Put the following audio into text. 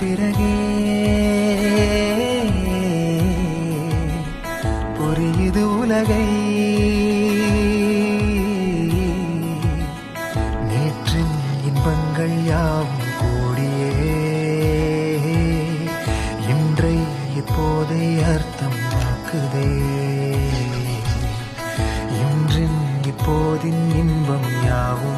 பிறகே புரியுது உலகை. நேற்றின் இன்பங்கள் யாவும் கூடியே இன்றை இப்போதை அர்த்தமாக்குதே. இன்றின் இப்போதின் இன்பம் யாவும்